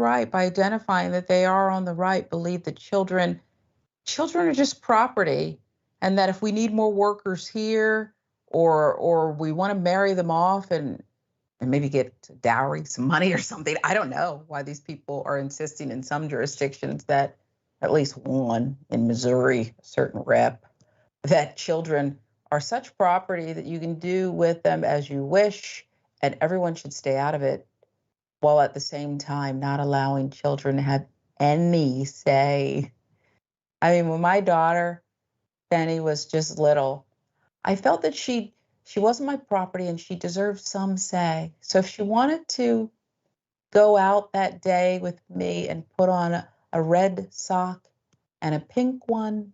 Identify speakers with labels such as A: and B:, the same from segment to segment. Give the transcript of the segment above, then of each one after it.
A: right, by identifying that they are on the right, believe that children are just property, and that if we need more workers here, or we want to marry them off and maybe get dowry, some money or something. I don't know why these people are insisting in some jurisdictions that, at least one in Missouri, a certain rep, that children are such property that you can do with them as you wish, and everyone should stay out of it, while at the same time not allowing children to have any say. I mean, when my daughter, Penny, was just little, I felt that she wasn't my property and she deserved some say. So if she wanted to go out that day with me and put on a red sock and a pink one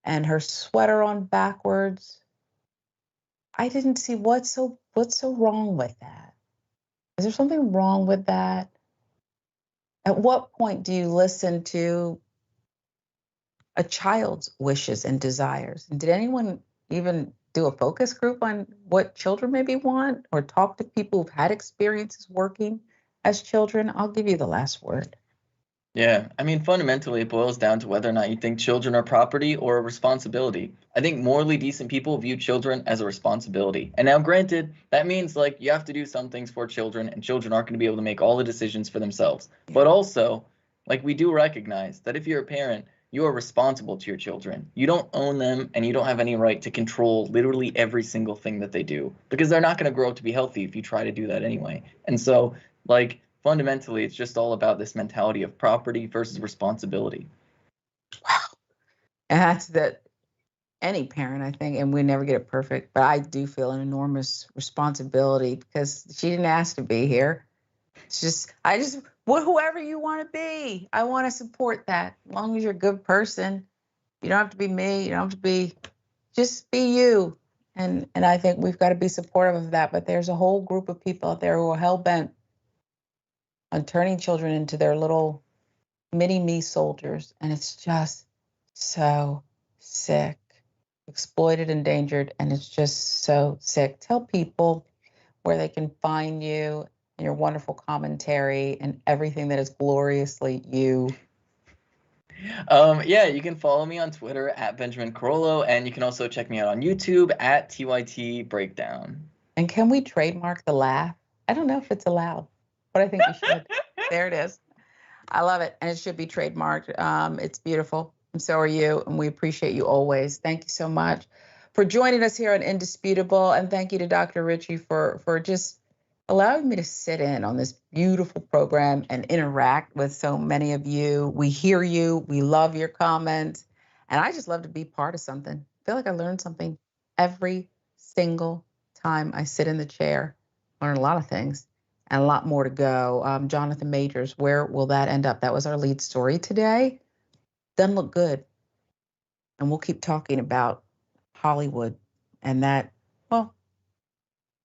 A: and her sweater on backwards, I didn't see what's so wrong with that. Is there something wrong with that? At what point do you listen to a child's wishes and desires? And did anyone even do a focus group on what children maybe want, or talk to people who've had experiences working as children? I'll give you the last word.
B: Yeah, I mean, fundamentally, it boils down to whether or not you think children are property or a responsibility. I think morally decent people view children as a responsibility. And now, granted, that means like you have to do some things for children, and children aren't going to be able to make all the decisions for themselves. But also, like, we do recognize that if you're a parent, you are responsible to your children. You don't own them, and you don't have any right to control literally every single thing that they do, because they're not going to grow up to be healthy if you try to do that anyway. And so, like, fundamentally, it's just all about this mentality of property versus responsibility.
A: Wow. And that's that any parent, I think, and we never get it perfect, but I do feel an enormous responsibility because she didn't ask to be here. It's just, whoever you want to be, I want to support that. As long as you're a good person, you don't have to be me. You don't have to be, just be you. And I think we've got to be supportive of that. But there's a whole group of people out there who are hell bent on turning children into their little mini me soldiers. And it's just so sick, exploited, endangered. And it's just so sick. Tell people where they can find you and your wonderful commentary and everything that is gloriously you.
B: Yeah, you can follow me on Twitter at Benjamin Carollo, and you can also check me out on YouTube at TYT Breakdown.
A: And can we trademark the laugh? I don't know if it's allowed, but I think we should. There it is. I love it, and it should be trademarked. It's beautiful, and so are you, and we appreciate you always. Thank you so much for joining us here on Indisputable, and thank you to Dr. Ritchie for just allowing me to sit in on this beautiful program and interact with so many of you. We hear you. We love your comments. And I just love to be part of something. I feel like I learn something every single time I sit in the chair. Learn a lot of things and a lot more to go. Jonathan Majors, where will that end up? That was our lead story today. Doesn't look good. And we'll keep talking about Hollywood and that, well,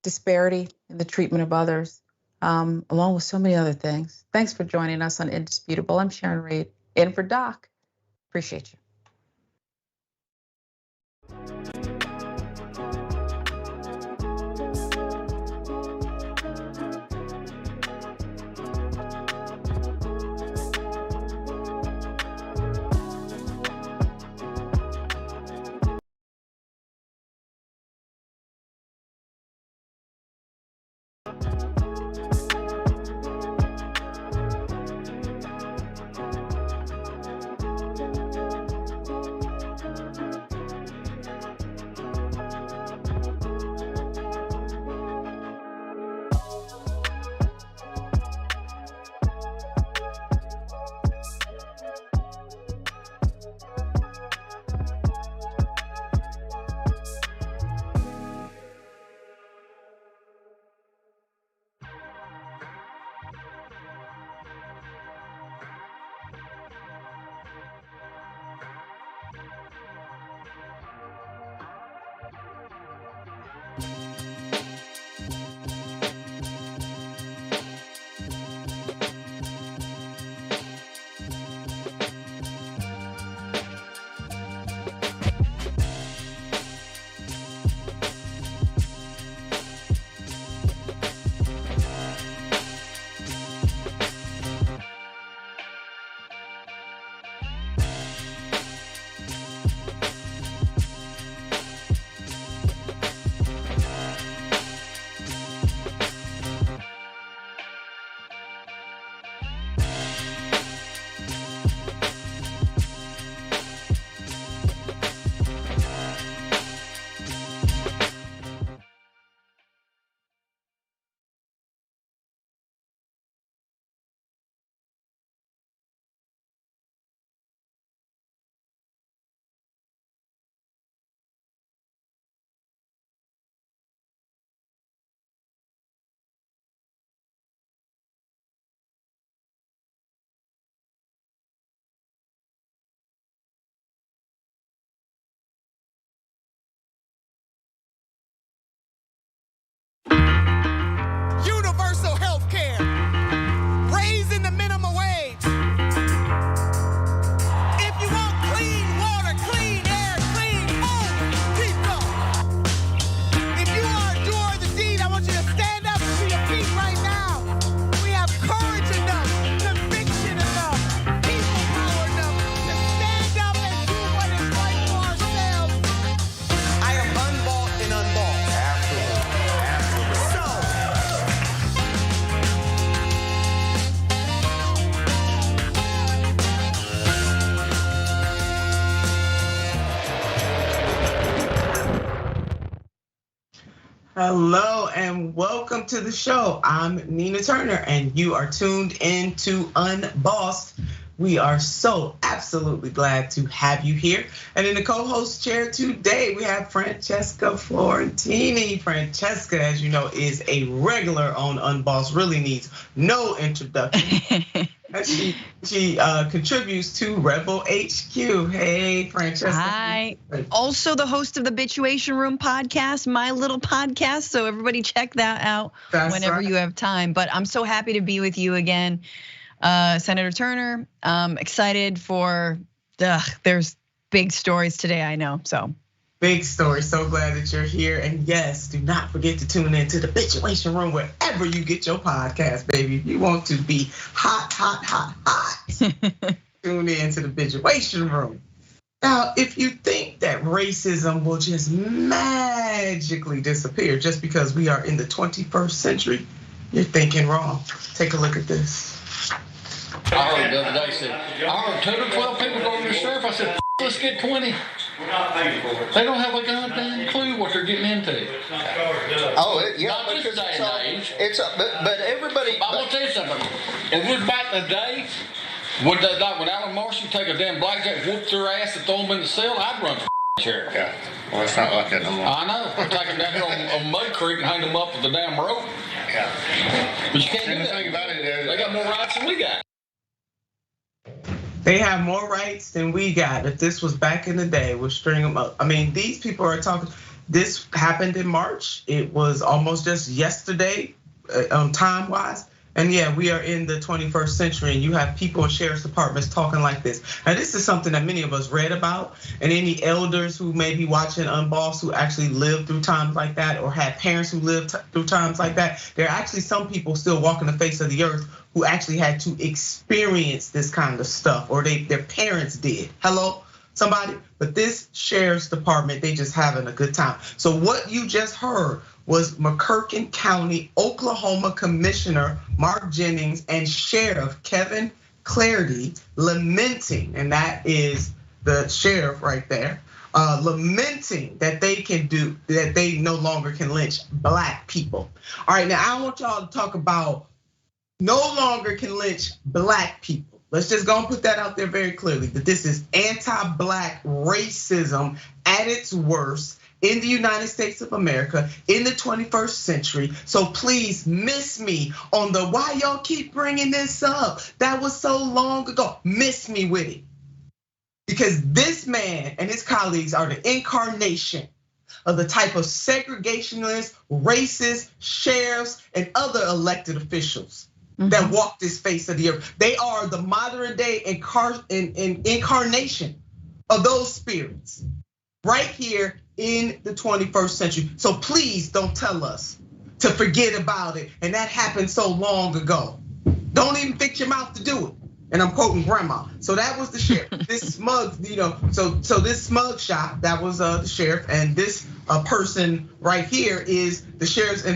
A: disparity in the treatment of others, along with so many other things. Thanks for joining us on Indisputable. I'm Sharon Reed, in for Doc. Appreciate you.
C: Hello and welcome to the show. I'm Nina Turner and you are tuned in to Unbossed. We are so absolutely glad to have you here. And in the co-host chair today, we have Francesca Fiorentini. Francesca, as you know, is a regular on Unbossed, really needs no introduction. She contributes to Rebel HQ. Hey, Francesca.
D: Hi. Also the host of the Bituation Room podcast, my little podcast. So everybody check that out whenever you have time. But I'm so happy to be with you again, Senator Turner. Excited for there's big stories today, I know. So
C: big story. So glad that you're here. And yes, do not forget to tune in to the Bituation Room wherever you get your podcast, baby. If you want to be hot. Tune in to the Bituation Room. Now, if you think that racism will just magically disappear just because we are in the 21st century, you're thinking wrong. Take a look at this.
E: I heard the other day said, I heard 10 or 12 people go to the sheriff. I said, let's get 20. They don't have a goddamn clue what they're getting into.
F: Oh, yeah.
E: Not this day and age.
F: But everybody.
E: I'm gonna tell you something. If it was back in the day, when Alan Marshall take a damn blackjack, whoop their ass and throw them in the cell, I'd run for sheriff.
F: Yeah. Well, it's not like that no more.
E: I know. I'd take them down here on Mud Creek and hang them up with the damn rope.
F: Yeah.
E: But you can't do
F: And the
E: that.
F: thing about it is,
E: They got more rights than we got.
C: They have more rights than we got. If this was back in the day, we'll string them up. I mean, these people are talking. This happened in March. It was almost just yesterday, time-wise. And yeah, we are in the 21st century and you have people in sheriff's departments talking like this. Now, this is something that many of us read about, and any elders who may be watching Unbossed who actually lived through times like that or had parents who lived through times like that, there are actually some people still walking the face of the earth who actually had to experience this kind of stuff, or their parents did. Hello, somebody? But this sheriff's department, they just having a good time. So what you just heard was McCurkin County, Oklahoma Commissioner Mark Jennings and Sheriff Kevin Clardy lamenting, and that is the sheriff right there, lamenting that they no longer can lynch Black people. All right, now I want y'all to talk about no longer can lynch Black people. Let's just go and put that out there very clearly, that this is anti-Black racism at its worst in the United States of America in the 21st century. So please miss me on the why y'all keep bringing this up. That was so long ago. Miss me with it. Because this man and his colleagues are the incarnation of the type of segregationist, racist sheriffs and other elected officials that walk this face of the earth. They are the modern day incarnation of those spirits right here in the 21st century. So please don't tell us to forget about it. And that happened so long ago. Don't even fix your mouth to do it. And I'm quoting grandma. So that was the sheriff. This smug, so this smug shot, that was the sheriff. And this person right here is the sheriff's the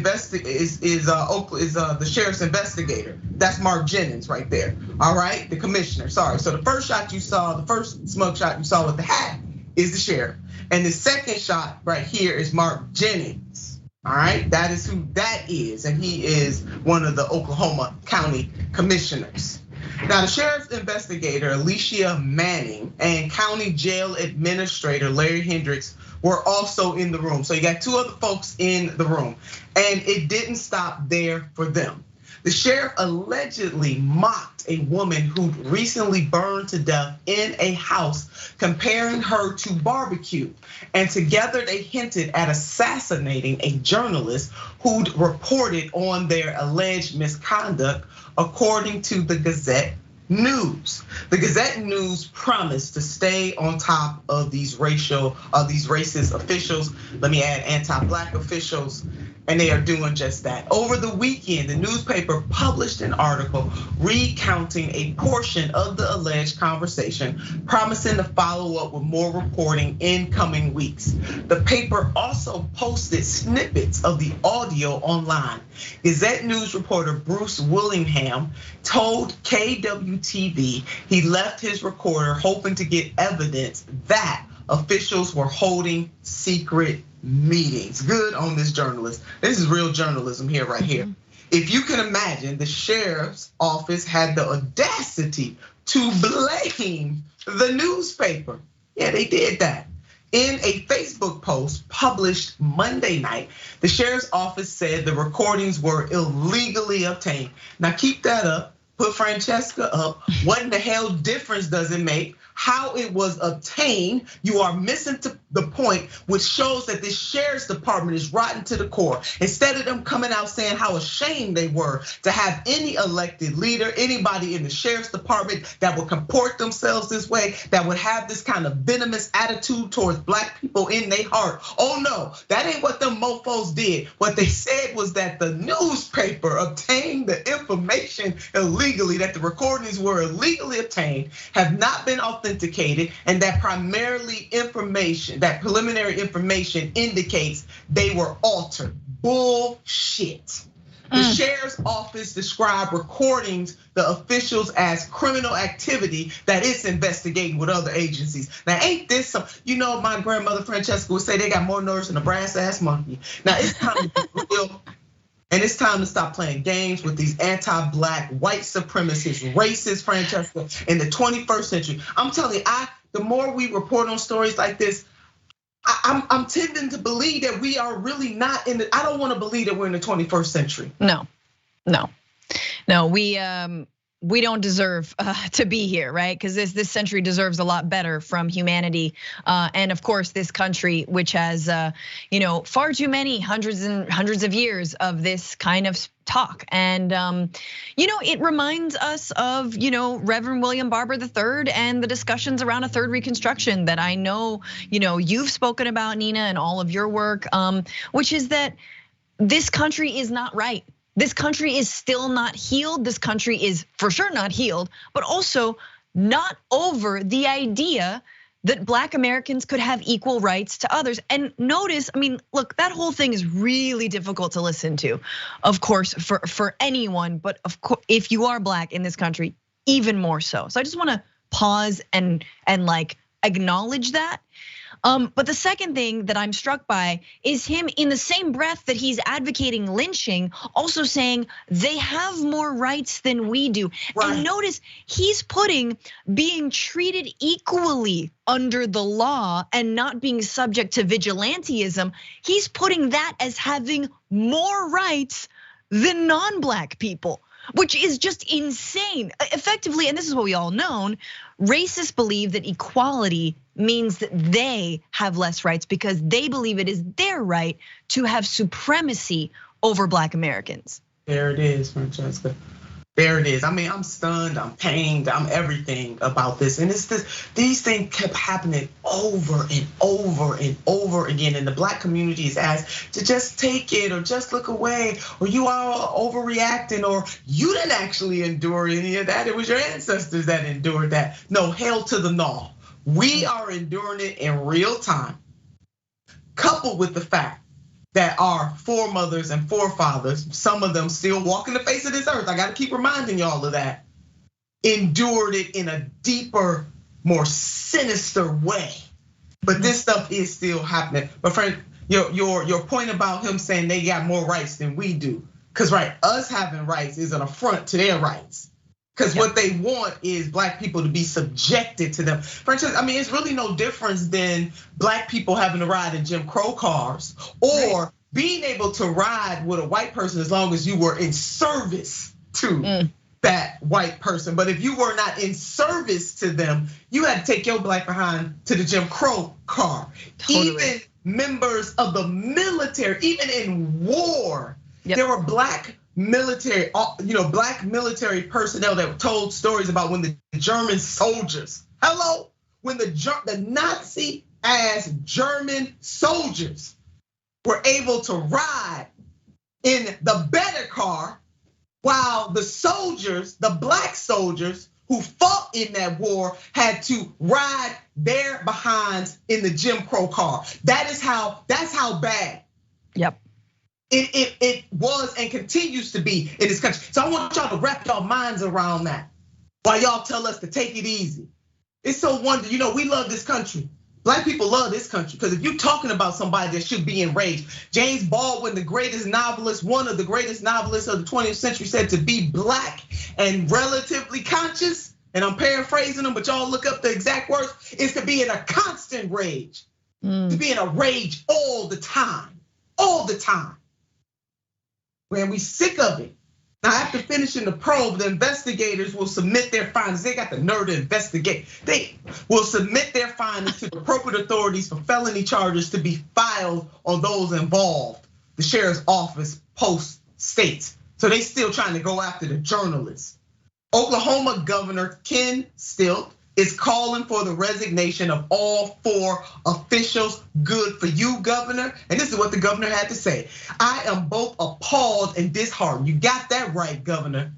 C: sheriff's investigator. That's Mark Jennings right there. All right, the commissioner, sorry. So the first shot you saw, the first smug shot you saw with the hat is the sheriff. And the second shot right here is Mark Jennings. All right, that is who that is. And he is one of the Oklahoma County commissioners. Now, the sheriff's investigator, Alicia Manning, and county jail administrator, Larry Hendricks, were also in the room. So you got two other folks in the room. And it didn't stop there for them. The sheriff allegedly mocked a woman who recently burned to death in a house, comparing her to barbecue. And together they hinted at assassinating a journalist who'd reported on their alleged misconduct, according to the Gazette News. The Gazette News promised to stay on top of these racist officials. Let me add anti-Black officials. And they are doing just that. Over the weekend, the newspaper published an article recounting a portion of the alleged conversation, promising to follow up with more reporting in coming weeks. The paper also posted snippets of the audio online. Gazette News reporter Bruce Willingham told KWTV he left his recorder hoping to get evidence that officials were holding secret meetings. Good on this journalist. This is real journalism here, right here. If you can imagine, the sheriff's office had the audacity to blame the newspaper. Yeah, they did that. In a Facebook post published Monday night, the sheriff's office said the recordings were illegally obtained. Now keep that up, put Francesca up. What in the hell difference does it make how it was obtained? You are missing to the point, which shows that this sheriff's department is rotten to the core. Instead of them coming out saying how ashamed they were to have any elected leader, anybody in the sheriff's department that would comport themselves this way, that would have this kind of venomous attitude towards black people in their heart. Oh no, that ain't what them mofos did. What they said was that the newspaper obtained the information illegally, that the recordings were illegally obtained, have not been authenticated, and that primarily information, that preliminary information indicates they were altered. Bullshit. The sheriff's office described recordings the officials as criminal activity that it's investigating with other agencies. Now, ain't this some, my grandmother Francesca would say they got more nerves than a brass ass monkey. Now, it's time to be real. And it's time to stop playing games with these anti-black, white supremacist, racist Francesca in the 21st century. I'm telling you, the more we report on stories like this, I'm tending to believe that we are really not I don't want to believe that we're in the 21st century.
D: No, we don't deserve to be here, right? Because this century deserves a lot better from humanity, and of course this country, which has far too many hundreds and hundreds of years of this kind of talk. And it reminds us of Reverend William Barber III and the discussions around a third Reconstruction that I know you've spoken about, Nina, and all of your work, which is that this country is not right. This country is still not healed. This country is for sure not healed, but also not over the idea that Black Americans could have equal rights to others. And notice, look, that whole thing is really difficult to listen to, of course, for anyone, but of course, if you are Black in this country, even more so. So I just wanna pause and like acknowledge that. But the second thing that I'm struck by is him, in the same breath that he's advocating lynching, also saying they have more rights than we do. Right. And notice he's putting being treated equally under the law and not being subject to vigilantism, he's putting that as having more rights than non-Black people, which is just insane. Effectively, and this is what we all know, racists believe that equality means that they have less rights because they believe it is their right to have supremacy over Black Americans.
C: There it is, Francesca. There it is. I'm stunned, I'm pained, I'm everything about this. And these things kept happening over and over and over again. And the Black community is asked to just take it or just look away, or you are overreacting, or you didn't actually endure any of that. It was your ancestors that endured that. No, hell to the no. We are enduring it in real time, coupled with the fact that our foremothers and forefathers, some of them still walking the face of this earth, I gotta keep reminding y'all of that, endured it in a deeper, more sinister way. But this stuff is still happening. But friend, your point about him saying they got more rights than we do, because right, us having rights is an affront to their rights. Because what they want is Black people to be subjected to them. Francesca, it's really no difference than Black people having to ride in Jim Crow cars, or being able to ride with a white person as long as you were in service to that white person. But if you were not in service to them, you had to take your Black behind to the Jim Crow car. Totally. Even members of the military, even in war, there were Black military, Black military personnel that told stories about when the German soldiers, when the Nazi ass German soldiers were able to ride in the better car, while the soldiers, the Black soldiers who fought in that war, had to ride their behinds in the Jim Crow car. That's how bad.
D: Yep.
C: It was and continues to be in this country. So I want y'all to wrap y'all minds around that while y'all tell us to take it easy. It's so wonderful. We love this country. Black people love this country because if you're talking about somebody that should be enraged, James Baldwin, the greatest novelist, one of the greatest novelists of the 20th century, said to be black and relatively conscious, and I'm paraphrasing them, but y'all look up the exact words, is to be in a constant rage, to be in a rage all the time, Man, we sick of it. Now, after finishing the probe, the investigators will submit their findings. They got the nerve to investigate. They will submit their findings to the appropriate authorities for felony charges to be filed on those involved. The sheriff's office post states. So they still trying to go after the journalists. Oklahoma Governor Ken Stilt is calling for the resignation of all 4 officials. Good for you, Governor. And this is what the governor had to say. I am both appalled and disheartened. You got that right, Governor.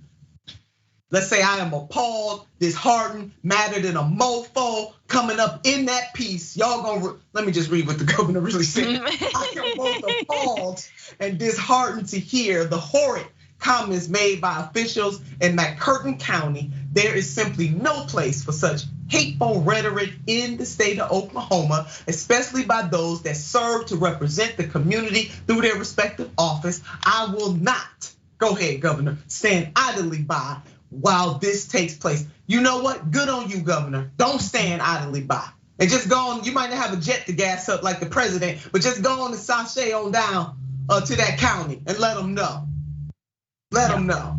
C: Let's say I am appalled, disheartened, madder than a mofo. Coming up in that piece, y'all gonna, let me just read what the governor really said. I am both appalled and disheartened to hear the horrid comments made by officials in McCurtain County. There is simply no place for such hateful rhetoric in the state of Oklahoma, especially by those that serve to represent the community through their respective office. I will not, go ahead, Governor, stand idly by while this takes place. You know what? Good on you, Governor. Don't stand idly by. And just go on, you might not have a jet to gas up like the president, but just go on and sashay on down to that county and let them know. Let them know.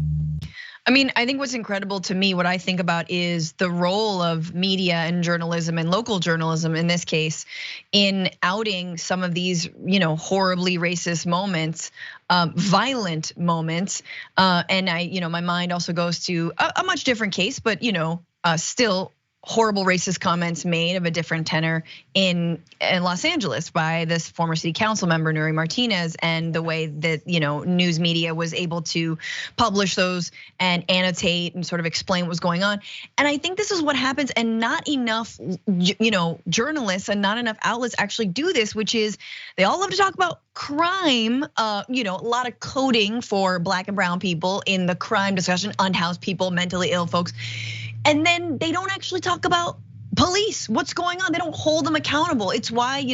D: I mean, I think what's incredible to me, what I think about is the role of media and journalism and local journalism in this case in outing some of these, horribly racist moments, violent moments. And my mind also goes to a much different case, but still horrible racist comments made of a different tenor in Los Angeles by this former city council member, Nuri Martinez, and the way that, news media was able to publish those and annotate and sort of explain what was going on. And I think this is what happens, and not enough, journalists and not enough outlets actually do this, which is they all love to talk about crime, a lot of coding for Black and brown people in the crime discussion, unhoused people, mentally ill folks. And then they don't actually talk about police, what's going on? They don't hold them accountable. It's why,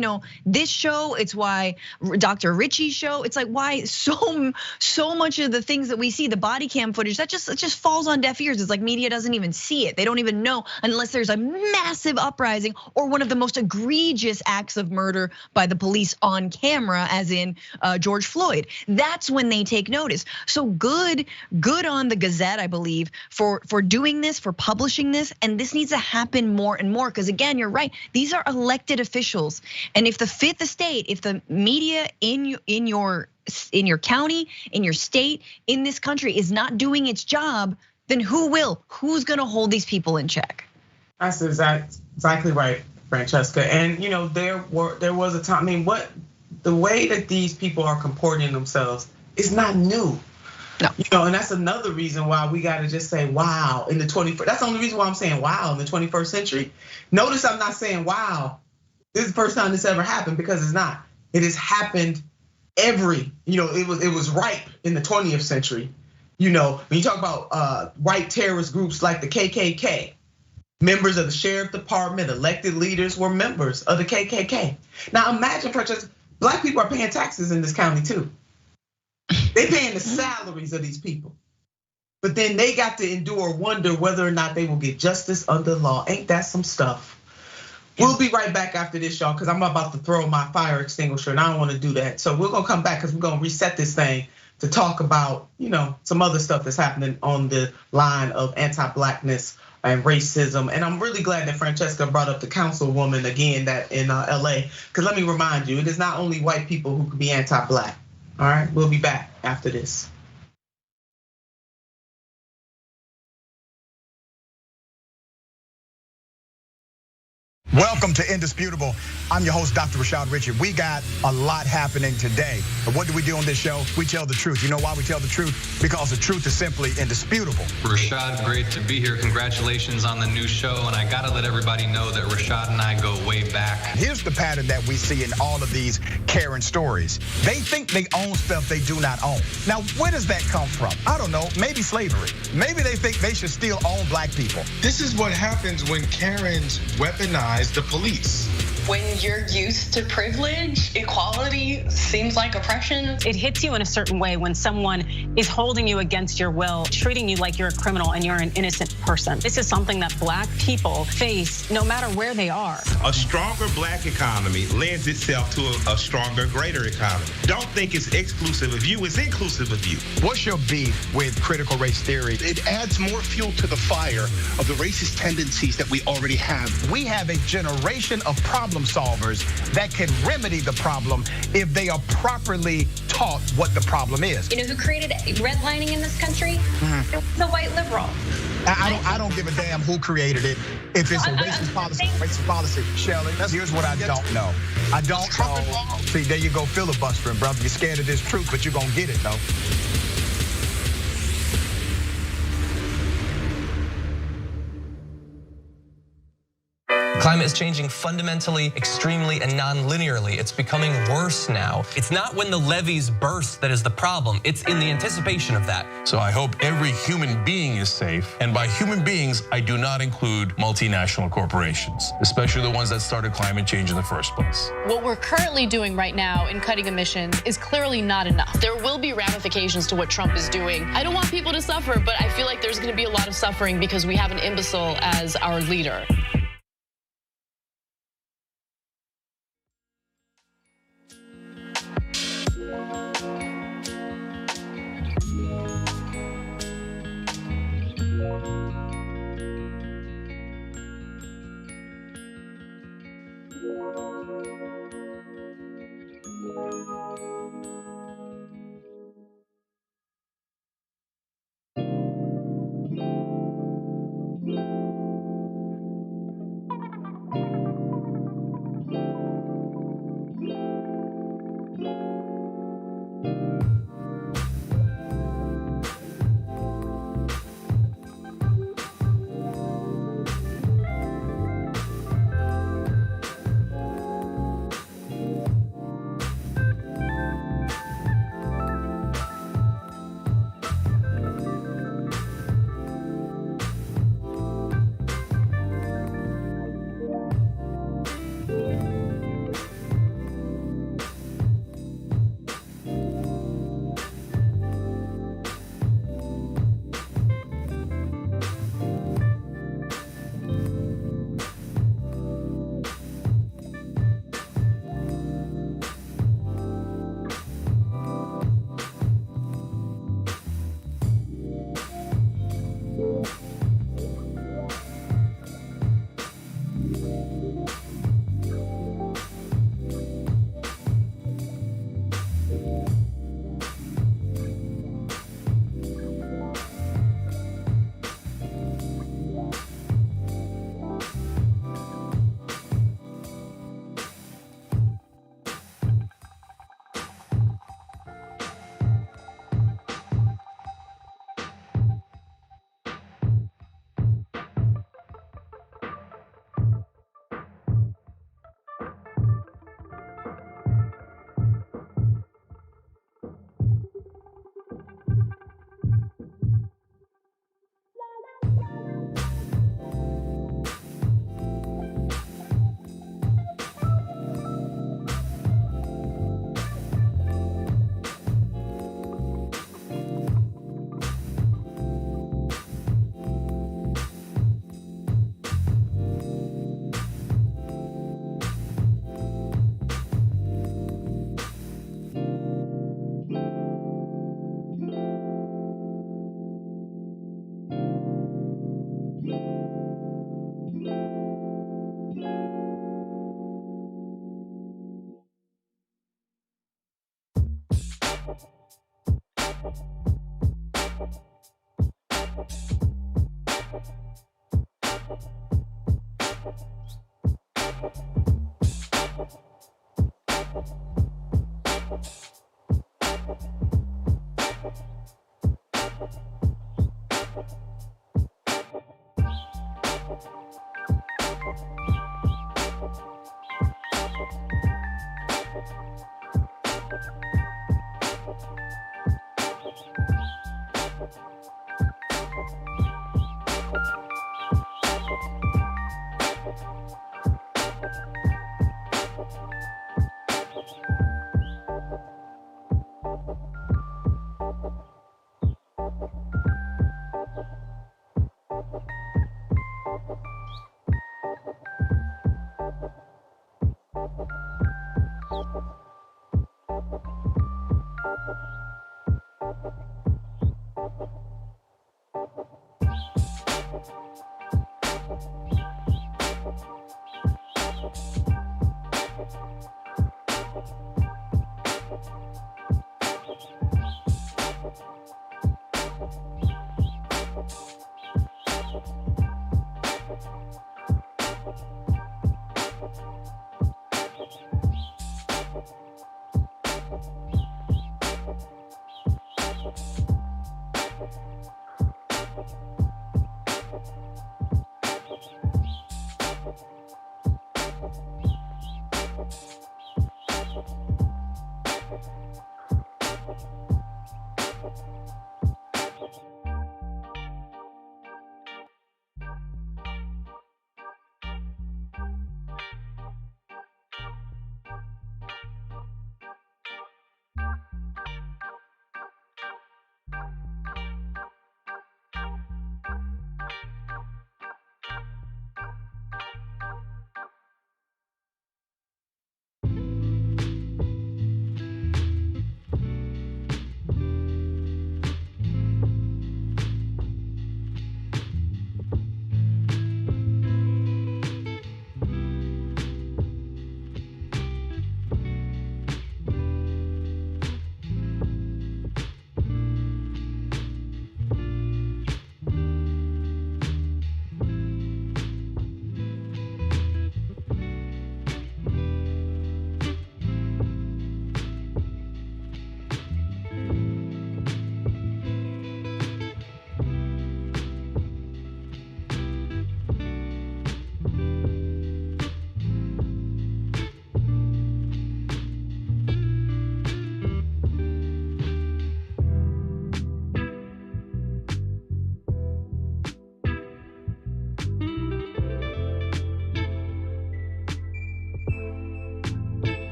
D: this show, it's why Dr. Richie's show, it's like why so much of the things that we see, the body cam footage, that just falls on deaf ears. It's like media doesn't even see it. They don't even know unless there's a massive uprising or one of the most egregious acts of murder by the police on camera, as in George Floyd. That's when they take notice. So good on the Gazette, I believe, for doing this, for publishing this, and this needs to happen more and more, because again, you're right. These are elected officials, and if the fifth estate, if the media in your county, in your state, in this country is not doing its job, then who will? Who's going to hold these people in check?
C: That's exactly right, Francesca. And there was a time. I mean, the way that these people are comporting themselves is not new. No. And that's another reason why we got to just say wow in the 21st. That's the only reason why I'm saying wow in the 21st century. Notice I'm not saying wow. This is the first time this ever happened, because it's not. It has happened it was ripe in the 20th century. When you talk about white terrorist groups like the KKK, members of the sheriff department, elected leaders were members of the KKK. Now imagine, Francesca, Black people are paying taxes in this county too. They paying the salaries of these people. But then they got to endure, wonder whether or not they will get justice under law. Ain't that some stuff? We'll be right back after this, y'all, because I'm about to throw my fire extinguisher and I don't want to do that. So we're gonna come back because we're gonna reset this thing to talk about, some other stuff that's happening on the line of anti-Blackness and racism. And I'm really glad that Francesca brought up the councilwoman again that in LA, because let me remind you, it is not only white people who can be anti-Black. All right, we'll be back after this.
G: Welcome to Indisputable. I'm your host, Dr. Rashad Richard. We got a lot happening today. But what do we do on this show? We tell the truth. You know why we tell the truth? Because the truth is simply indisputable.
H: Rashad, great to be here. Congratulations on the new show. And I gotta let everybody know that Rashad and I go way back.
G: Here's the pattern that we see in all of these Karen stories. They think they own stuff they do not own. Now, where does that come from? I don't know, maybe slavery. Maybe they think they should still own Black people.
I: This is what happens when Karens weaponize the police. When you're used to privilege, equality seems like oppression.
J: It hits you in a certain way when someone is holding you against your will, treating you like you're a criminal and you're an innocent person. This is something that Black people face no matter where they are.
K: A stronger Black economy lends itself to a stronger, greater economy. Don't think it's exclusive of you, it's inclusive of you.
G: What's your beef with critical race theory?
L: It adds more fuel to the fire of the racist tendencies that we already have.
G: We have a generation of problem solvers that can remedy the problem if they are properly taught what the problem is.
M: You know who created redlining in this country? It was the white liberal.
G: I don't give a damn who created it. If it's a racist policy, Shelley, here's what I don't know. I don't know. See, there you go filibustering, brother. You're scared of this truth, but you're gonna get it, though.
N: Climate is changing fundamentally, extremely, and non-linearly. It's becoming worse now. It's not when the levees burst that is the problem. It's in the anticipation of that.
O: So I hope every human being is safe. And by human beings, I do not include multinational corporations, especially the ones that started climate change in the first place.
P: What we're currently doing right now in cutting emissions is clearly not enough. There will be ramifications to what Trump is doing. I don't want people to suffer, but I feel like there's gonna be a lot of suffering because we have an imbecile as our leader.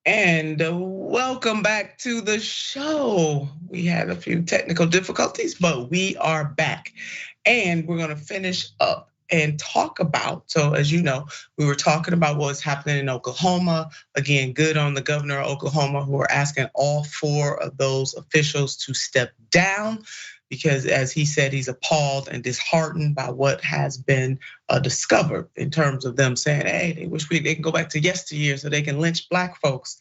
C: And welcome back to the show. We had a few technical difficulties, but we are back. And we're gonna finish up and talk about, so as you know, we were talking about what's happening in Oklahoma. Again, good on the governor of Oklahoma, who are asking all 4 of those officials to step down, because as he said, he's appalled and disheartened by what has been discovered in terms of them saying, hey, they wish they can go back to yesteryear so they can lynch Black folks.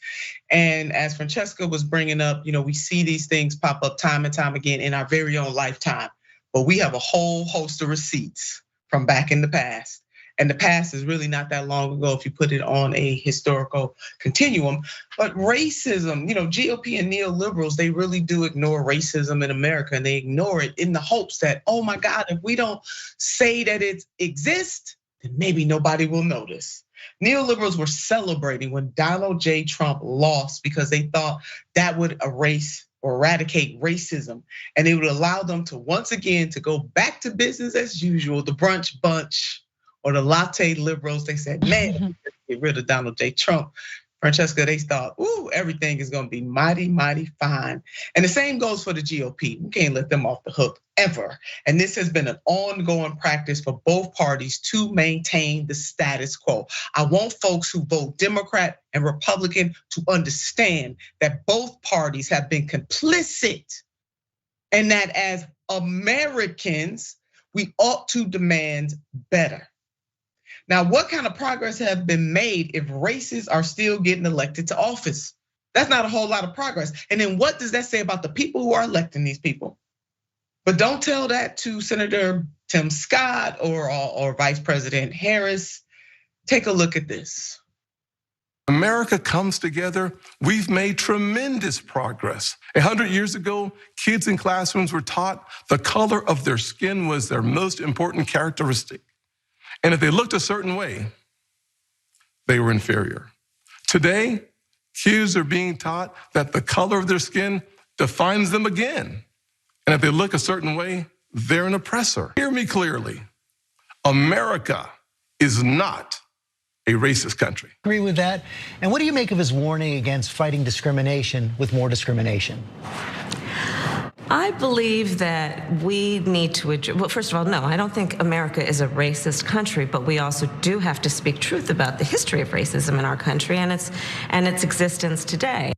C: And as Francesca was bringing up, we see these things pop up time and time again in our very own lifetime, but we have a whole host of receipts from back in the past. And the past is really not that long ago if you put it on a historical continuum. But racism, GOP and neoliberals, they really do ignore racism in America, and they ignore it in the hopes that, oh my God, if we don't say that it exists, then maybe nobody will notice. Neoliberals were celebrating when Donald J. Trump lost because they thought that would erase or eradicate racism, and it would allow them to once again to go back to business as usual, the brunch bunch or the latte liberals. They said, man, get rid of Donald J. Trump. Francesca, they thought, ooh, everything is gonna be mighty, mighty fine. And the same goes for the GOP. We can't let them off the hook ever. And this has been an ongoing practice for both parties to maintain the status quo. I want folks who vote Democrat and Republican to understand that both parties have been complicit, and that as Americans, we ought to demand better. Now, what kind of progress have been made if racists are still getting elected to office? That's not a whole lot of progress. And then what does that say about the people who are electing these people? But don't tell that to Senator Tim Scott or Vice President Harris. Take a look at this.
Q: America comes together. We've made tremendous progress. 100 years ago, kids in classrooms were taught the color of their skin was their most important characteristic. And if they looked a certain way, they were inferior. Today, kids are being taught that the color of their skin defines them again. And if they look a certain way, they're an oppressor. Hear me clearly. America is not a racist country.
R: Agree with that? And what do you make of his warning against fighting discrimination with more discrimination?
S: I believe that we need to address, well, first of all, no, I don't think America is a racist country, but we also do have to speak truth about the history of racism in our country and its existence today.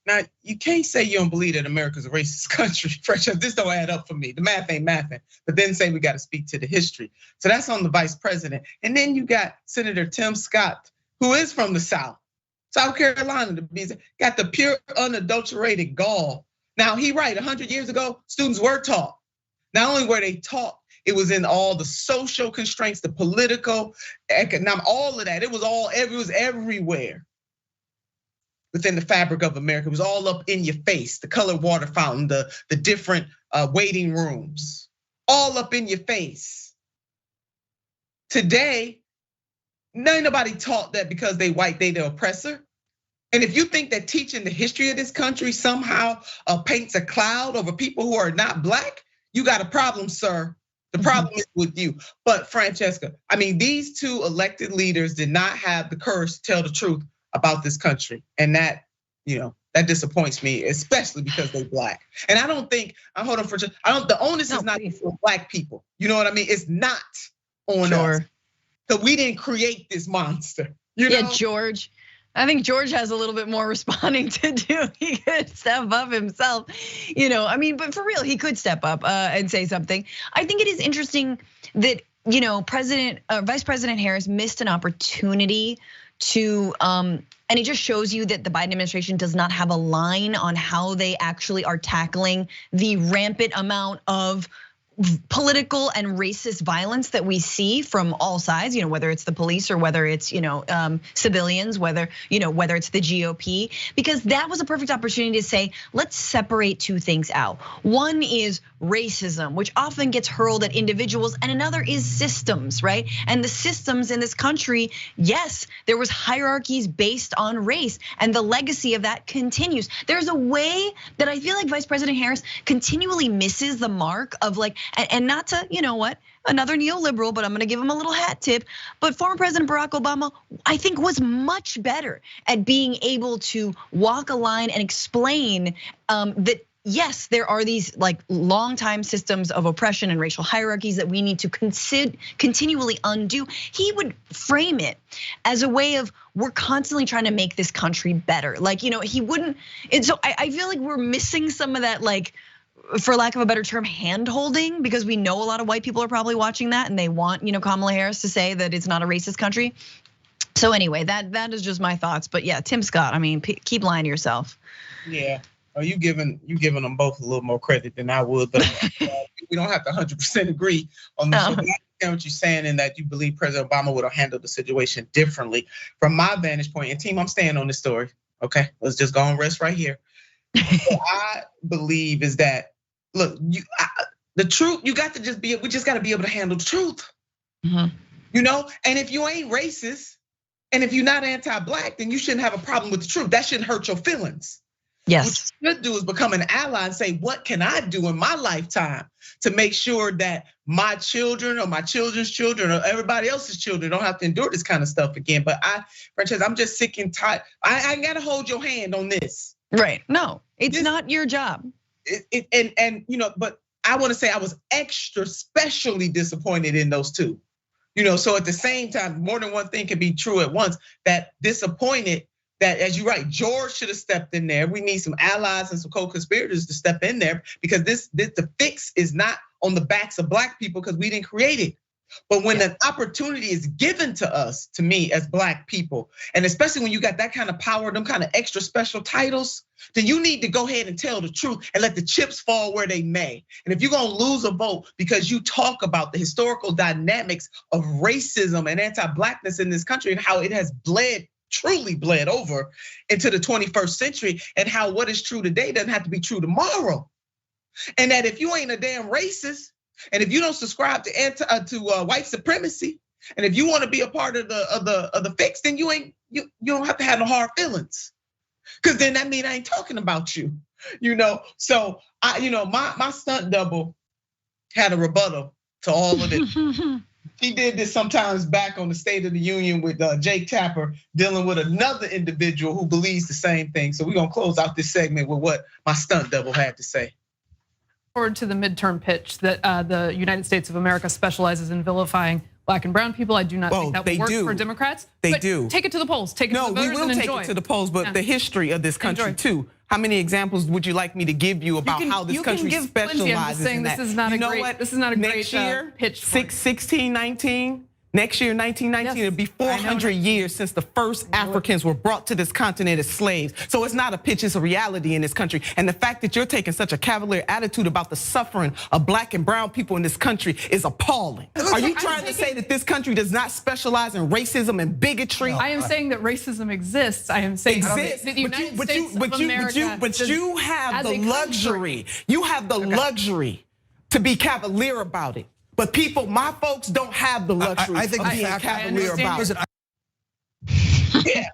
C: Now, you can't say you don't believe that America's a racist country, Francesca. This don't add up for me. The math ain't mathing, but then say we got to speak to the history. So that's on the vice president. And then you got Senator Tim Scott, who is from the South Carolina, got the pure unadulterated gall. Now, he right, 100 years ago, students were taught. Not only were they taught, it was in all the social constraints, the political, economic, all of that. It was everywhere within the fabric of America. It was all up in your face. The colored water fountain, the different waiting rooms, all up in your face. Today, nobody taught that because they white, they the oppressor. And if you think that teaching the history of this country somehow paints a cloud over people who are not Black, you got a problem, sir. The problem is with you. But Francesca, I mean, these 2 elected leaders did not have the courage to tell the truth about this country. And that, that disappoints me, especially because they're Black. And I don't think, hold on, the onus is not on Black people. You know what I mean? It's not on us. Because we didn't create this monster.
D: Yeah, George. I think George has a little bit more responding to do. He could step up himself, but for real, he could step up and say something. I think it is interesting that, Vice President Harris missed an opportunity to, and it just shows you that the Biden administration does not have a line on how they actually are tackling the rampant amount of political and racist violence that we see from all sides, whether it's the police or whether it's, civilians, whether it's the GOP, because that was a perfect opportunity to say, let's separate 2 things out. One is racism, which often gets hurled at individuals, and another is systems, right? And the systems in this country, yes, there was hierarchies based on race, and the legacy of that continues. There's a way that I feel like Vice President Harris continually misses the mark of like And not to, you know what, another neoliberal, but I'm gonna give him a little hat tip. But former President Barack Obama, I think, was much better at being able to walk a line and explain that yes, there are these like long-time systems of oppression and racial hierarchies that we need to continually undo. He would frame it as a way of, we're constantly trying to make this country better. Like, he wouldn't, and so I feel like we're missing some of that, like, for lack of a better term, hand-holding, because we know a lot of white people are probably watching that and they want, Kamala Harris to say that it's not a racist country. So anyway, that is just my thoughts. But yeah, Tim Scott, I mean, keep lying to yourself.
C: Yeah. Oh, you giving them both a little more credit than I would, but we don't have to 100% agree on this. So I understand what you're saying, and that you believe President Obama would have handled the situation differently. From my vantage point, and team, I'm staying on this story. Okay, let's just go and rest right here. What I believe is that, look, the truth, we just got to be able to handle the truth. And if you ain't racist, and if you're not anti-black, then you shouldn't have a problem with the truth. That shouldn't hurt your feelings.
D: Yes.
C: What you should do is become an ally and say, what can I do in my lifetime to make sure that my children or my children's children or everybody else's children don't have to endure this kind of stuff again? But Francesca, I'm just sick and tired. I gotta hold your hand on this.
D: Right, no, it's not your job.
C: But I wanna say I was extra specially disappointed in those two. So at the same time, more than one thing can be true at once, that disappointed that, as you're right, George should have stepped in there. We need some allies and some co-conspirators to step in there, because the fix is not on the backs of black people, because we didn't create it. But when an opportunity is given to us, to me as black people, and especially when you got that kind of power, them kind of extra special titles, then you need to go ahead and tell the truth and let the chips fall where they may. And if you're gonna lose a vote because you talk about the historical dynamics of racism and anti-blackness in this country and how it has truly bled over into the 21st century, and how what is true today doesn't have to be true tomorrow. And that if you ain't a damn racist, and if you don't subscribe to white supremacy, and if you want to be a part of the fix, then you don't have to have no hard feelings, because then that means I ain't talking about you. So my stunt double had a rebuttal to all of this. He did this sometimes back on the State of the Union with Jake Tapper, dealing with another individual who believes the same thing. So we're gonna close out this segment with what my stunt double had to say.
T: Forward to the midterm pitch that the United States of America specializes in vilifying Black and brown people. I do not think that would work for Democrats.
U: They do.
T: Take it to the polls. Take it to the voters and enjoy.
U: No, we will take it to the polls, but the history of this country too. How many examples would you like me to give you about how this country specializes in that?
T: This is not a great. This is not a great
U: next year,
T: pitch.
U: 16, 19. Next year, 1919, it'll be 400 years since the first Africans were brought to this continent as slaves. So it's not a pitch, it's a reality in this country. And the fact that you're taking such a cavalier attitude about the suffering of Black and brown people in this country is appalling. Are you trying to say that this country does not specialize in racism and bigotry?
T: I am saying that racism exists. I am saying that the United States of America.
U: But you have the luxury. You have the luxury to be cavalier about it. But people, my folks, don't have the luxury of being cavalier about it.
C: Yeah,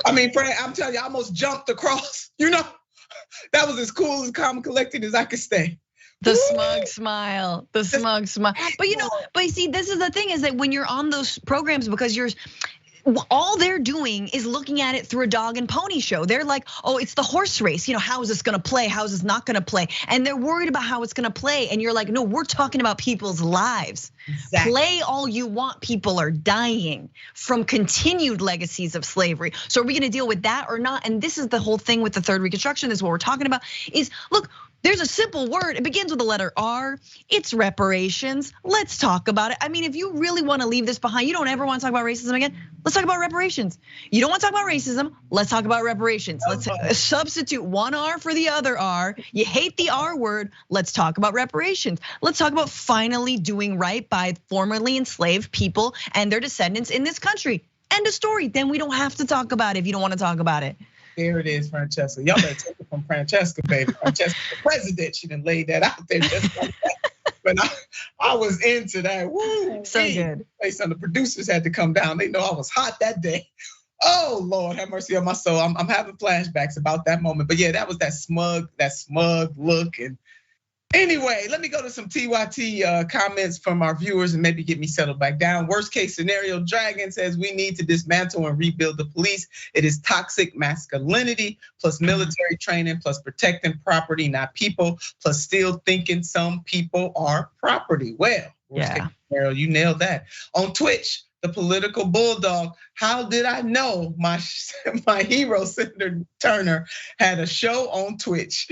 C: I mean, Fred, I'm telling you, I almost jumped across. That was as cool and calm and collected as I could stay.
D: The smug smile, the smug smile. But but you see, this is the thing, is that when you're on those programs, because all they're doing is looking at it through a dog and pony show. They're like, oh, it's the horse race. How is this gonna play? How is this not gonna play? And they're worried about how it's gonna play. And you're like, no, we're talking about people's lives. Exactly. Play all you want. People are dying from continued legacies of slavery. So are we gonna deal with that or not? And this is the whole thing with the third Reconstruction. This is what we're talking about, is look, there's a simple word. It begins with the letter R. It's reparations. Let's talk about it. I mean, if you really want to leave this behind, you don't ever want to talk about racism again, let's talk about reparations. You don't want to talk about racism, let's talk about reparations. Let's substitute one R for the other R. You hate the R word, let's talk about reparations. Let's talk about finally doing right by formerly enslaved people and their descendants in this country. End of story. Then we don't have to talk about it if you don't want to talk about it.
C: There it is, Francesca. Y'all better take it from Francesca, baby. Francesca, the president, she done laid that out there just like that. But I was into that. Woo,
D: so good.
C: Some of the producers had to come down. They know I was hot that day. Oh Lord, have mercy on my soul. I'm having flashbacks about that moment. But yeah, that was that smug look, and Anyway, let me go to some TYT comments from our viewers and maybe get me settled back down. Worst case scenario, Dragon says we need to dismantle and rebuild the police. It is toxic masculinity plus military training plus protecting property, not people, plus still thinking some people are property. Well, worst case scenario, you nailed that. On Twitch, the political bulldog. How did I know my hero, Senator Turner, had a show on Twitch?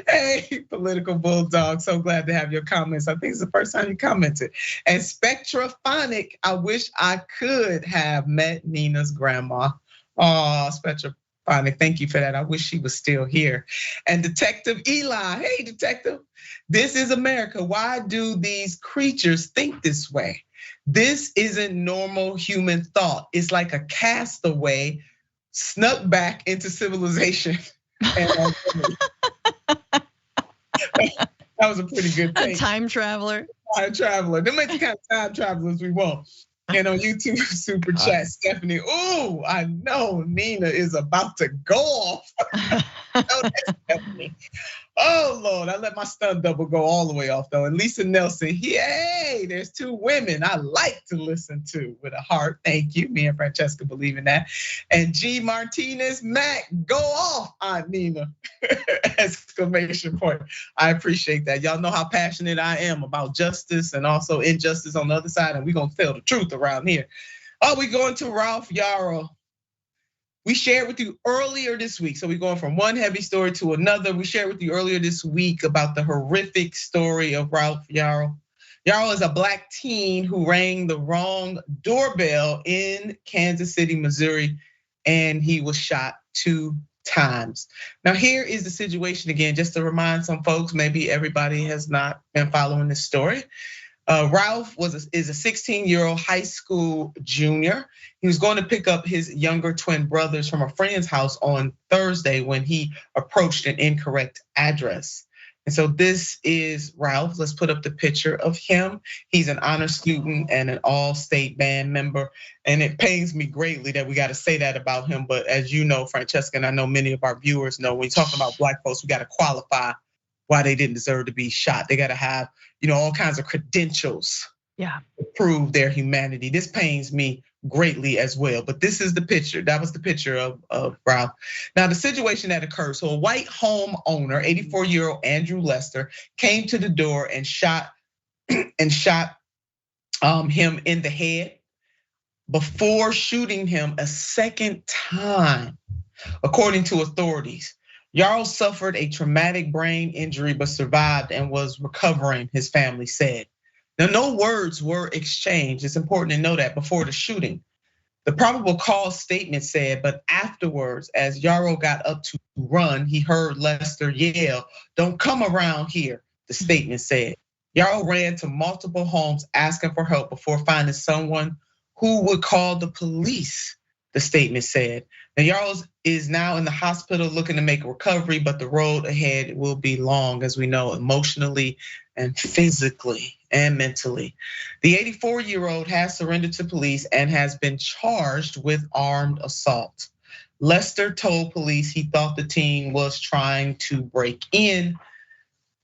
C: Hey, political bulldog, so glad to have your comments. I think it's the first time you commented. And Spectraphonic, I wish I could have met Nina's grandma. Oh, Spectraphonic, thank you for that. I wish she was still here. And Detective Eli, hey, Detective. This is America. Why do these creatures think this way? This isn't normal human thought. It's like a castaway snuck back into civilization. That was a pretty good thing.
D: A time traveler.
C: Time traveler. Them ain't the kind of time travelers we want. And on YouTube super chat, Stephanie, ooh, I know Nina is about to go off. Stephanie. Oh Lord, I let my stunt double go all the way off though. And Lisa Nelson, hey, there's two women I like to listen to with a heart. Thank you. Me and Francesca believe in that. And G Martinez, Mac, go off, Aunt Nina! Exclamation point. I appreciate that. Y'all know how passionate I am about justice and also injustice on the other side, and we're gonna tell the truth around here. Oh, we going to Ralph Yarl. We shared with you earlier this week, so we're going from one heavy story to another. We shared with you earlier this week about the horrific story of Ralph Yarl. Yarl is a black teen who rang the wrong doorbell in Kansas City, Missouri, and he was shot 2 times. Now here is the situation again, just to remind some folks, maybe everybody has not been following this story. Ralph is a 16-year-old high school junior. He was going to pick up his younger twin brothers from a friend's house on Thursday when he approached an incorrect address. And so this is Ralph. Let's put up the picture of him. He's an honor student and an all-state band member. And it pains me greatly that we got to say that about him. But as you know, Francesca, and I know many of our viewers know, when we talk about black folks, we got to qualify why they didn't deserve to be shot. They got to have, all kinds of credentials to prove their humanity. This pains me greatly as well. But this is the picture. That was the picture of Ralph. Now the situation that occurred. So a white home owner, 84-year-old Andrew Lester, came to the door and shot him in the head before shooting him a second time, according to authorities. Yarl suffered a traumatic brain injury but survived and was recovering, his family said. Now, no words were exchanged. It's important to know that before the shooting. The probable cause statement said, but afterwards, as Yarl got up to run, he heard Lester yell, "Don't come around here," the statement said. Yarl ran to multiple homes asking for help before finding someone who would call the police, the statement said. Now, Yarl is now in the hospital looking to make a recovery, but the road ahead will be long, as we know, emotionally and physically and mentally. The 84-year-old has surrendered to police and has been charged with armed assault. Lester told police he thought the teen was trying to break in.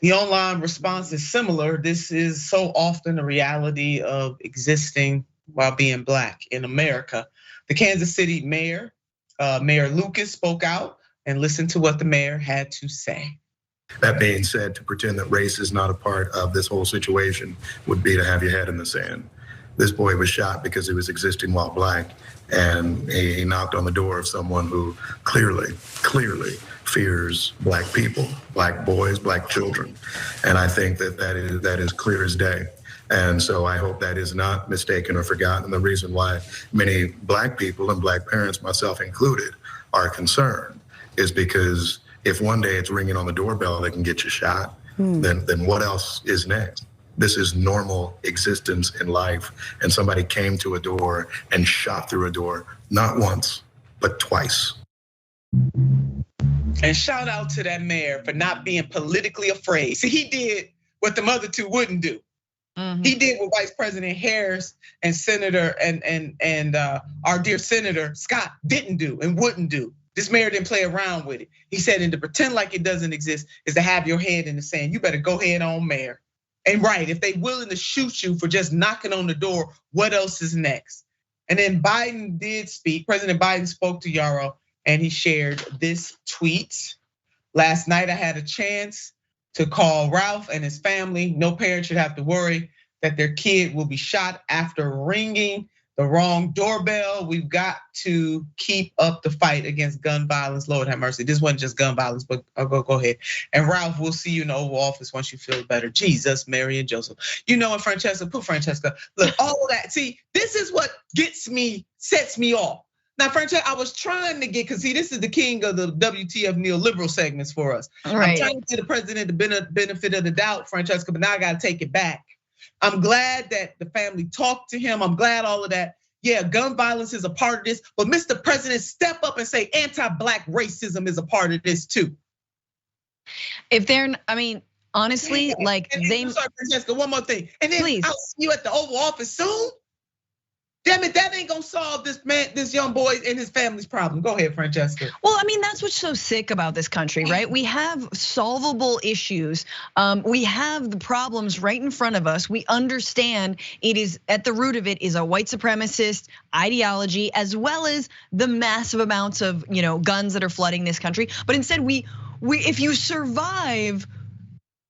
C: The online response is similar. This is so often a reality of existing while being black in America. The Kansas City mayor, Mayor Lucas, spoke out and listened to what the mayor had to say.
B: That being said, to pretend that race is not a part of this whole situation would be to have your head in the sand. This boy was shot because he was existing while black, and he knocked on the door of someone who clearly fears black people, black boys, black children. And I think that is clear as day. And so I hope that is not mistaken or forgotten. The reason why many black people and black parents, myself included, are concerned is because if one day it's ringing on the doorbell that can get you shot, then what else is next? This is normal existence in life. And somebody came to a door and shot through a door, not once, but twice.
C: And shout out to that mayor for not being politically afraid. See, he did what the other two wouldn't do. He did what Vice President Harris and Senator and our dear Senator Scott didn't do and wouldn't do. This mayor didn't play around with it. He said, and to pretend like it doesn't exist is to have your head in the sand. You better go ahead on, mayor. And right, if they willing to shoot you for just knocking on the door, what else is next? And then Biden did speak. President Biden spoke to Yarl and he shared this tweet. Last night I had a chance to call Ralph and his family. No parent should have to worry that their kid will be shot after ringing the wrong doorbell. We've got to keep up the fight against gun violence. Lord have mercy. This wasn't just gun violence, but I'll go ahead. And Ralph, we'll see you in the Oval Office once you feel better. Jesus, Mary, and Joseph. You know what, Francesca? Look, all of that. See, this is what sets me off. Now, Francesca, I was trying to get, because see, this is the king of the WTF neoliberal segments for us. Right. I'm trying to get the president the benefit of the doubt, Francesca, but now I gotta take it back. I'm glad that the family talked to him. I'm glad all of that. Yeah, gun violence is a part of this, but Mr. President, step up and say anti-black racism is a part of this too.
D: If they're, I mean, honestly, like they.
C: Sorry, Francesca, one more thing, and then
D: please.
C: I'll see you at the Oval Office soon. Damn it, that ain't gonna solve this young boy and his family's problem. Go ahead, Francesca.
D: Well, I mean, that's what's so sick about this country, right? We have solvable issues. We have the problems right in front of us. We understand it is at the root of it is a white supremacist ideology, as well as the massive amounts of guns that are flooding this country. But instead, we if you survive,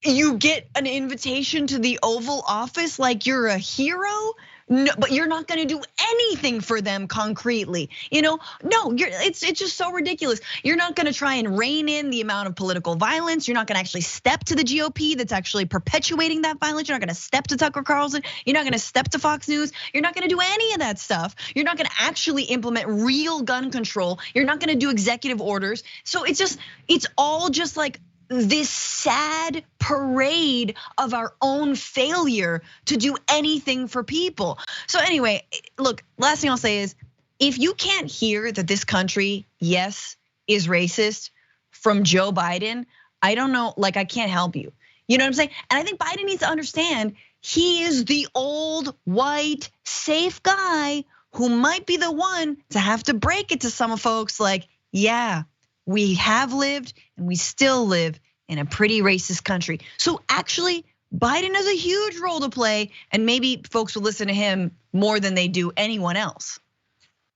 D: you get an invitation to the Oval Office like you're a hero. No, but you're not gonna do anything for them concretely. No, it's just so ridiculous. You're not gonna try and rein in the amount of political violence. You're not gonna actually step to the GOP that's actually perpetuating that violence. You're not gonna step to Tucker Carlson. You're not gonna step to Fox News. You're not gonna do any of that stuff. You're not gonna actually implement real gun control. You're not gonna do executive orders. So it's all just like this sad parade of our own failure to do anything for people. So anyway, look, last thing I'll say is, if you can't hear that this country, yes, is racist from Joe Biden, I don't know, like I can't help you. You know what I'm saying? And I think Biden needs to understand he is the old white safe guy who might be the one to have to break it to some folks like, yeah, we have lived and we still live in a pretty racist country. So actually, Biden has a huge role to play, and maybe folks will listen to him more than they do anyone else.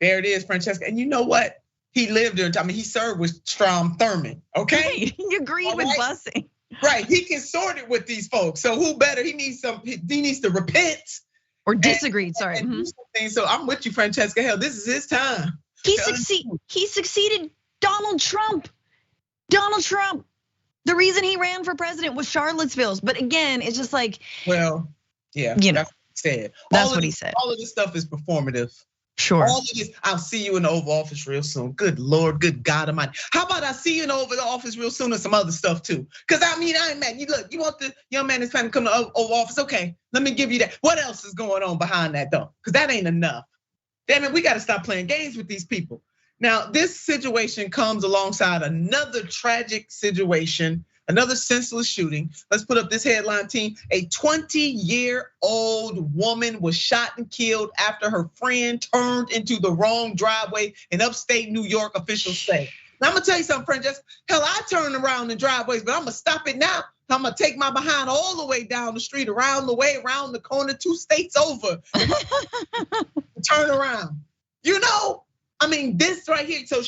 C: There it is, Francesca. And you know what? He lived there. I mean, he served with Strom Thurmond, okay?
D: Right. He agreed with busing.
C: Right, he consorted with these folks. So who better? He needs to repent.
D: Or disagreed, sorry.
C: So I'm with you, Francesca. Hell, this is his time.
D: He succeeded Donald Trump. The reason he ran for president was Charlottesville's. But again, it's just like,
C: well, yeah,
D: that's
C: what he said.
D: That's what he said.
C: All of this stuff is performative.
D: Sure.
C: All of this, I'll see you in the Oval Office real soon. Good Lord, good God Almighty. How about I see you in the Oval Office real soon and some other stuff too? Because I mean, I ain't mad. You want the young man that's trying to come to the Oval Office? Okay, let me give you that. What else is going on behind that though? Because that ain't enough. Damn it, we got to stop playing games with these people. Now, this situation comes alongside another tragic situation, another senseless shooting. Let's put up this headline, team. A 20-year-old woman was shot and killed after her friend turned into the wrong driveway in upstate New York, officials say. Now, I'm gonna tell you something, Francesca. Hell, I turn around in driveways, but I'm gonna stop it now. I'm gonna take my behind all the way down the street, around the way, around the corner, 2 states over. Turn around. I mean, this right here. So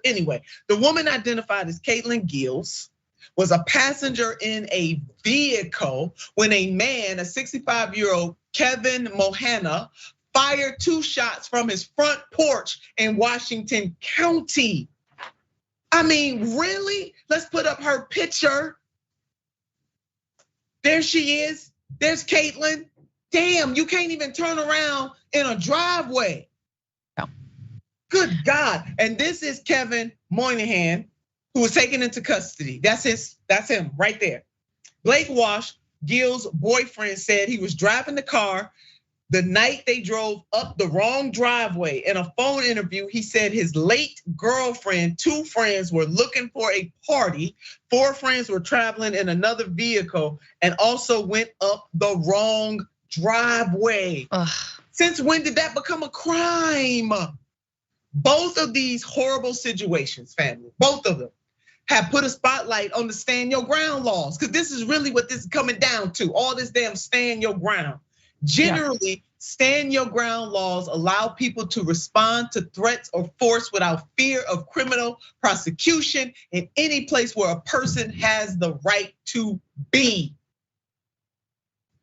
C: anyway, the woman identified as Caitlin Gills was a passenger in a vehicle when a man, a 65-year-old Kevin Mohana, fired 2 shots from his front porch in Washington County. I mean, really? Let's put up her picture. There she is. There's Caitlin. Damn, you can't even turn around in a driveway. Good God. And this is Kevin Moynihan, who was taken into custody. That's him right there. Blake Walsh, Gil's boyfriend, said he was driving the car the night they drove up the wrong driveway. In a phone interview, he said his late girlfriend, 2 friends were looking for a party. 4 friends were traveling in another vehicle and also went up the wrong driveway. Since when did that become a crime? both of these horrible situations, family, both of them have put a spotlight on the stand your ground laws. Because this is really what this is coming down to. All this damn stand your ground. Generally, stand your ground laws allow people to respond to threats or force without fear of criminal prosecution in any place where a person has the right to be.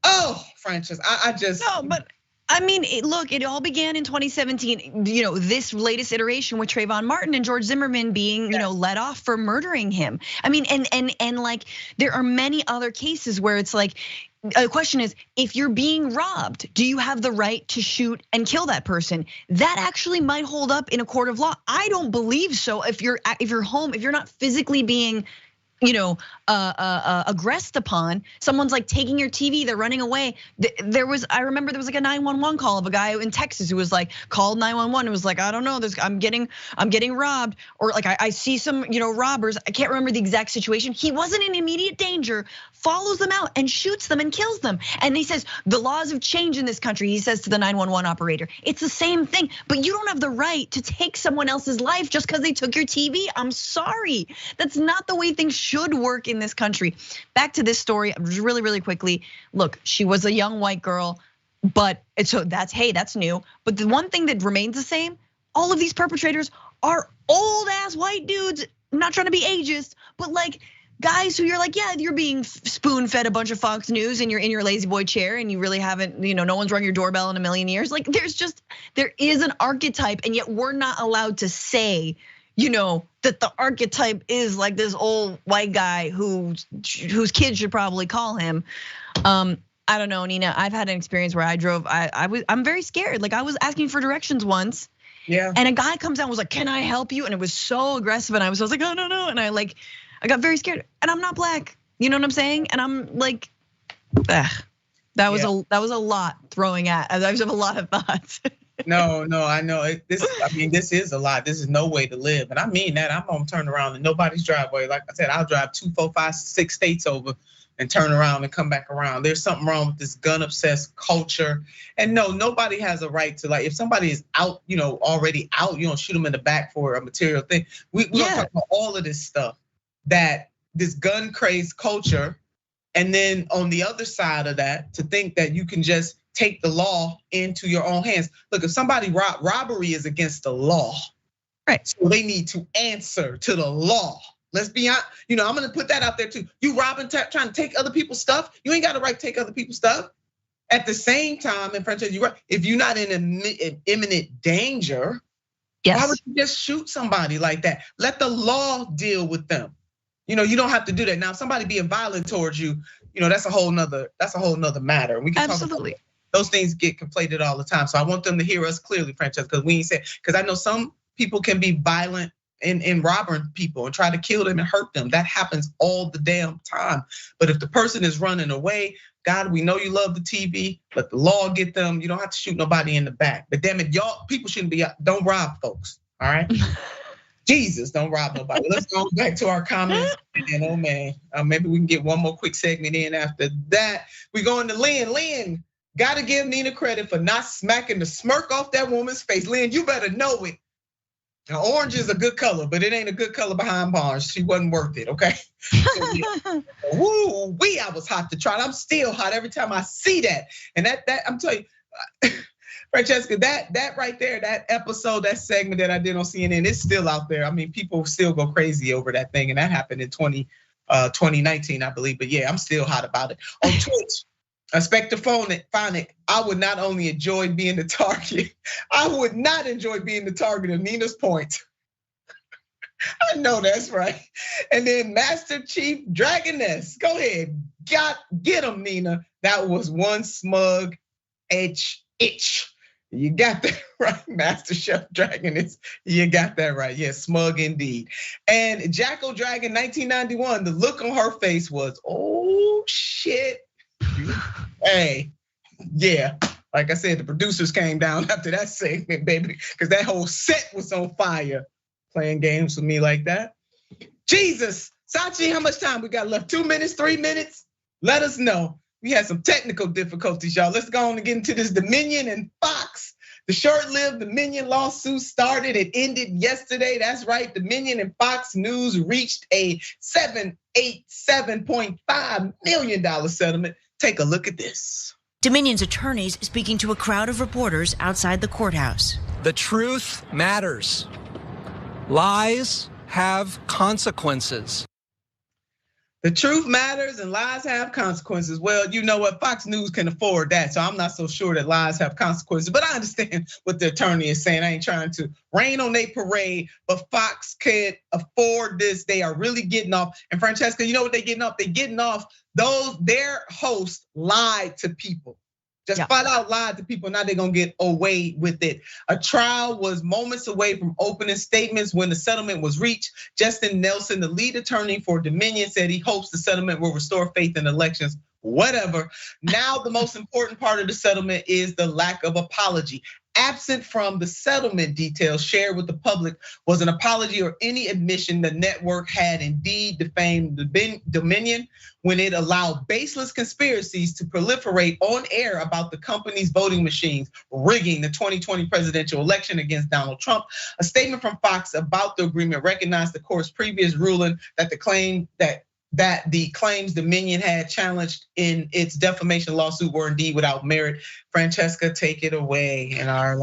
C: Oh, Frances, I just.
D: No, but I mean, look, it all began in 2017. This latest iteration with Trayvon Martin and George Zimmerman being, let off for murdering him. I mean, and like there are many other cases where it's like, the question is, if you're being robbed, do you have the right to shoot and kill that person? That actually might hold up in a court of law. I don't believe so. If you're home, if you're not physically being aggressed upon, someone's like taking your TV, they're running away. I remember there was like a 911 call of a guy in Texas who was like called 911. It was like, I don't know, I'm getting robbed, or like I see some robbers. I can't remember the exact situation. He wasn't in immediate danger, follows them out and shoots them and kills them. And he says the laws have changed in this country. He says to the 911 operator, it's the same thing, but you don't have the right to take someone else's life just because they took your TV. I'm sorry, that's not the way things should work in this country. Back to this story, really, really quickly. Look, she was a young white girl, but that's new. But the one thing that remains the same, all of these perpetrators are old ass white dudes. I'm not trying to be ageist, but like guys who you're like, yeah, you're being spoon fed a bunch of Fox News and you're in your lazy boy chair and you really haven't, no one's rung your doorbell in a million years. Like there is an archetype, and yet we're not allowed to say, that the archetype is like this old white guy whose kids should probably call him. I don't know, Nina. I've had an experience where I drove. I'm very scared. Like I was asking for directions once.
C: Yeah.
D: And a guy comes out and was like, "Can I help you?" And it was so aggressive, and I was like, "Oh no!" And I got very scared. And I'm not black. You know what I'm saying? And I'm like, that was a lot throwing at. I have a lot of thoughts.
C: No, I know this is a lot. This is no way to live, and I mean that. I'm gonna turn around in nobody's driveway. Like I said, I'll drive 2, 4, 5, 6 states over and turn around and come back around. There's something wrong with this gun obsessed culture, and no, nobody has a right to, like, if somebody is out, already out, you don't shoot them in the back for a material thing. We're gonna talk about all of this stuff, that this gun crazed culture, and then on the other side of that, to think that you can just take the law into your own hands. Look, if somebody robbery is against the law,
D: right?
C: So they need to answer to the law. Let's be honest. I'm gonna put that out there too. You robbing, trying to take other people's stuff. You ain't got a right to take other people's stuff. At the same time, and Francesca, you're right. If you're not in an imminent danger, why would you just shoot somebody like that? Let the law deal with them. You don't have to do that. Now, if somebody being violent towards you, that's a whole nother matter. We can
D: absolutely.
C: Talk about those things get conflated all the time. So I want them to hear us clearly, Francesca, because we ain't saying, because I know some people can be violent in robbing people and try to kill them and hurt them. That happens all the damn time. But if the person is running away, God, we know you love the TV, let the law get them. You don't have to shoot nobody in the back. But damn it, y'all, people shouldn't be, don't rob folks, all right? Jesus, don't rob nobody. Let's go back to our comments. And oh man, maybe we can get one more quick segment in after that. We going to Lynn. Lynn, gotta give Nina credit for not smacking the smirk off that woman's face. Lynn, you better know it. Now, orange is a good color, but it ain't a good color behind bars. She wasn't worth it, okay? So, yeah. Woo, I was hot to trot. I'm still hot every time I see that. And that I'm telling you, Francesca, that right there, that episode, that segment that I did on CNN, it's still out there. I mean, people still go crazy over that thing, and that happened in 2019, I believe. But yeah, I'm still hot about it. On Twitch, Spectre Phonic, I would not only enjoy being the target, I would not enjoy being the target of Nina's point. I know that's right. And then Master Chief Dragoness, go ahead, get him, Nina. That was one smug itch. You got that right, Master Chef Dragoness. You got that right. Yeah, smug indeed. And Jackal Dragon 1991, the look on her face was, oh shit. Hey, yeah. Like I said, the producers came down after that segment, baby, because that whole set was on fire. Playing games with me like that. Jesus, Sachi, how much time we got left? 2 minutes, 3 minutes? Let us know. We had some technical difficulties, y'all. Let's go on and get into this Dominion and Fox The short-lived Dominion lawsuit started and ended yesterday. That's right, Dominion and Fox News reached a $787.5 million settlement. Take a look at this.
A: Dominion's attorneys speaking to a crowd of reporters outside the courthouse.
V: The truth matters. Lies have consequences.
C: The truth matters and lies have consequences. Well, you know what? Fox News can afford that. So I'm not so sure that lies have consequences, but I understand what the attorney is saying. I ain't trying to rain on their parade, but Fox can't afford this. They are really getting off. And Francesca, you know what they're getting off? They're getting off their hosts lied to people. Just flat out lied to people. Now they're gonna get away with it. A trial was moments away from opening statements when the settlement was reached. Justin Nelson, the lead attorney for Dominion, said he hopes the settlement will restore faith in elections. Whatever. Now the most important part of the settlement is the lack of apology. Absent from the settlement details shared with the public was an apology or any admission the network had indeed defamed Dominion when it allowed baseless conspiracies to proliferate on air about the company's voting machines, rigging the 2020 presidential election against Donald Trump. A statement from Fox about the agreement recognized the court's previous ruling that the claims Dominion had challenged in its defamation lawsuit were indeed without merit. Francesca, take it away in our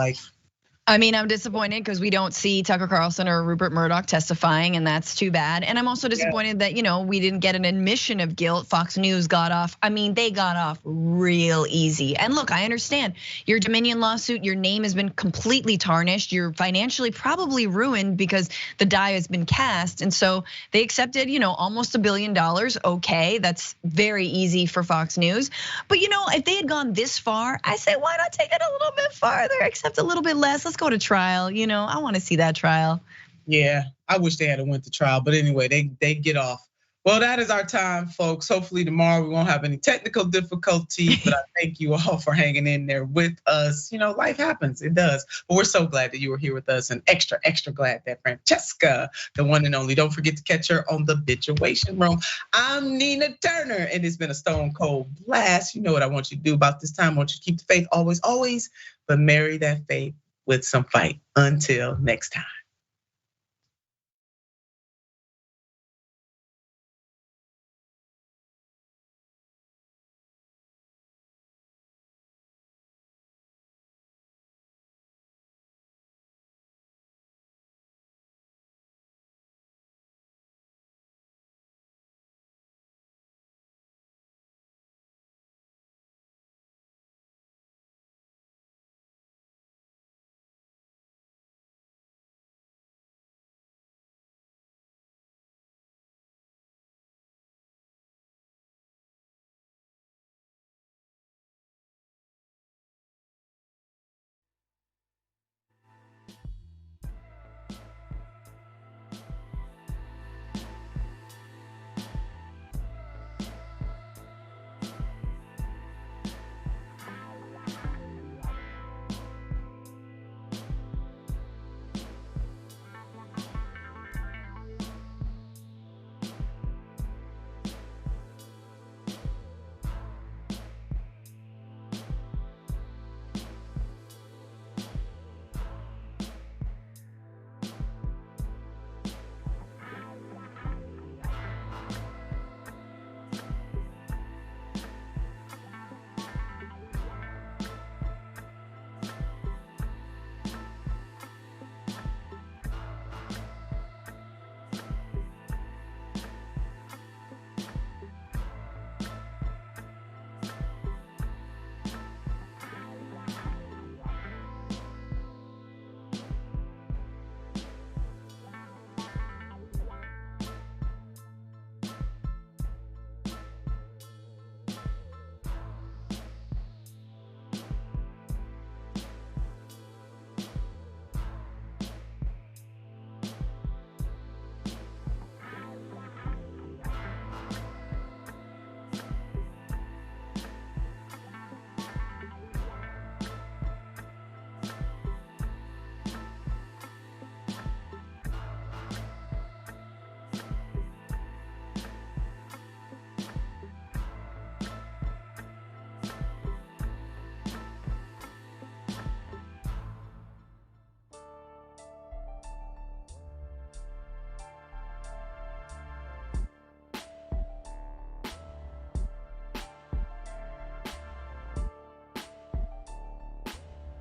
D: I mean, I'm disappointed because we don't see Tucker Carlson or Rupert Murdoch testifying, and that's too bad. And I'm also disappointed that, we didn't get an admission of guilt. Fox News got off. I mean, they got off real easy. And look, I understand your Dominion lawsuit, your name has been completely tarnished. You're financially probably ruined because the die has been cast. And so they accepted, almost $1 billion. Okay, that's very easy for Fox News. But if they had gone this far, I say, why not take it a little bit farther, accept a little bit less? Let's go to trial. I want to see that trial.
C: Yeah, I wish they had went to trial, but anyway, they get off. Well, that is our time, folks. Hopefully tomorrow we won't have any technical difficulty, but I thank you all for hanging in there with us. Life happens, it does. But we're so glad that you were here with us, and extra glad that Francesca, the one and only, don't forget to catch her on the Bitchuation Room. I'm Nina Turner, and it's been a stone cold blast. You know what I want you to do about this time. I want you to keep the faith always, but marry that faith with some fight. Until next time.